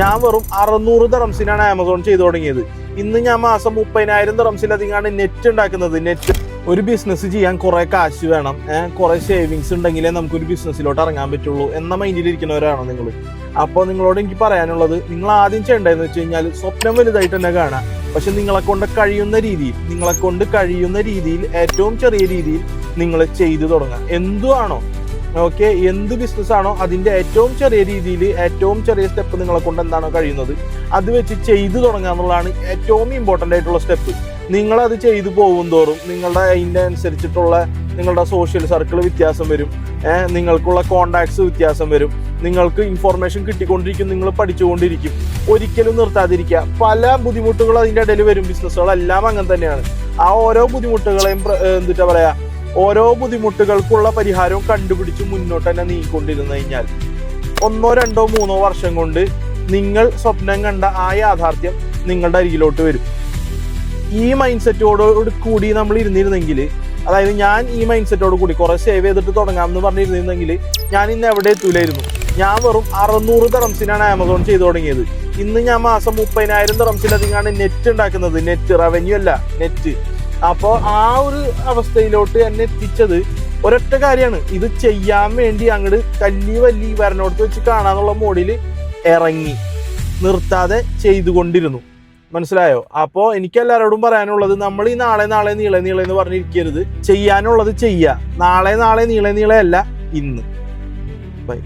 ഞാൻ വെറും 600 ദിർഹംസിനാണ് ആമസോൺ ചെയ്തു തുടങ്ങിയത്. ഇന്ന് ഞാൻ മാസം 30,000 ദിർഹംസിലധികമാണ് നെറ്റ് ഉണ്ടാക്കുന്നത്. നെറ്റ് ഒരു ബിസിനസ് ചെയ്യാൻ കുറെ കാശ് വേണം, കുറെ സേവിങ്സ് ഉണ്ടെങ്കിലേ നമുക്കൊരു ബിസിനസ്സിലോട്ട് ഇറങ്ങാൻ പറ്റുള്ളൂ എന്ന മൈൻഡിലിരിക്കുന്നവരാണോ നിങ്ങൾ? അപ്പോൾ നിങ്ങളോട് എനിക്ക് പറയാനുള്ളത്, നിങ്ങൾ ആദ്യം ചെയ്യേണ്ടതെന്ന് വെച്ച് കഴിഞ്ഞാൽ സ്വപ്നം വലുതായിട്ട് തന്നെ കാണാം. പക്ഷെ നിങ്ങളെ കൊണ്ട് കഴിയുന്ന രീതിയിൽ ഏറ്റവും ചെറിയ രീതിയിൽ നിങ്ങൾ ചെയ്തു തുടങ്ങുക. എന്തുവാണോ ഓക്കെ, എന്ത് ബിസിനസ് ആണോ അതിന്റെ ഏറ്റവും ചെറിയ രീതിയിൽ ഏറ്റവും ചെറിയ സ്റ്റെപ്പ് നിങ്ങളെ കൊണ്ട് എന്താണോ കഴിയുന്നത് അത് വെച്ച് ചെയ്തു തുടങ്ങുക എന്നുള്ളതാണ് ഏറ്റവും ഇമ്പോർട്ടൻ്റ് ആയിട്ടുള്ള സ്റ്റെപ്പ്. നിങ്ങളത് ചെയ്തു പോകും തോറും നിങ്ങളുടെ അതിൻ്റെ അനുസരിച്ചിട്ടുള്ള നിങ്ങളുടെ സോഷ്യൽ സർക്കിൾ വ്യത്യാസം വരും, നിങ്ങൾക്കുള്ള കോണ്ടാക്ട്സ് വ്യത്യാസം വരും, നിങ്ങൾക്ക് ഇൻഫോർമേഷൻ കിട്ടിക്കൊണ്ടിരിക്കും, നിങ്ങൾ പഠിച്ചുകൊണ്ടിരിക്കും. ഒരിക്കലും നിർത്താതിരിക്കുക. പല ബുദ്ധിമുട്ടുകൾ അതിൻ്റെ ഇടയിൽ വരും. ബിസിനസ്സുകളെല്ലാം അങ്ങനെ തന്നെയാണ്. ആ ഓരോ ബുദ്ധിമുട്ടുകളെയും എന്താ പറയാ, ഓരോ ബുദ്ധിമുട്ടുകൾക്കുള്ള പരിഹാരവും കണ്ടുപിടിച്ച് മുന്നോട്ട് തന്നെ നീങ്ങിക്കൊണ്ടിരുന്നു കഴിഞ്ഞാൽ 1, 2, 3 വർഷം കൊണ്ട് നിങ്ങൾ സ്വപ്നം കണ്ട ആ യാഥാർത്ഥ്യം നിങ്ങളുടെ അരികിലോട്ട് വരും. ഈ മൈൻഡ് സെറ്റോട് കൂടി നമ്മൾ ഇരുന്നിരുന്നെങ്കിൽ, അതായത് ഞാൻ ഈ മൈൻഡ് സെറ്റോട് കൂടി കുറെ സേവ് ചെയ്തിട്ട് തുടങ്ങാമെന്ന് പറഞ്ഞിരുന്നെങ്കിൽ ഞാൻ ഇന്ന് എവിടെ എത്തൂലായിരുന്നു. ഞാൻ വെറും 600 ദിർഹംസിനാണ് ആമസോൺ ചെയ്തു തുടങ്ങിയത്. ഇന്ന് ഞാൻ മാസം 30,000 ദിർഹംസിലധികമാണ് നെറ്റ് ഉണ്ടാക്കുന്നത്. നെറ്റ് റവന്യൂ അല്ല, നെറ്റ്. അപ്പോൾ ആ ഒരു അവസ്ഥയിലോട്ട് എന്നെ എത്തിച്ചത് ഒരൊറ്റ കാര്യമാണ്. ഇത് ചെയ്യാൻ വേണ്ടി അങ്ങോട്ട് വല്ലി വരനോടത്ത് വെച്ച് കാണാന്നുള്ള മോഡിൽ ഇറങ്ങി നിർത്താതെ ചെയ്തുകൊണ്ടിരുന്നു. മനസ്സിലായോ? അപ്പോൾ എനിക്ക് എല്ലാവരോടും പറയാനുള്ളത്, നമ്മൾ ഈ നാളെ നീളെ എന്ന് പറഞ്ഞിരിക്കരുത്. ചെയ്യാനുള്ളത് ചെയ്യുക. നാളെ നീളെ അല്ല, ഇന്ന്. ബൈ.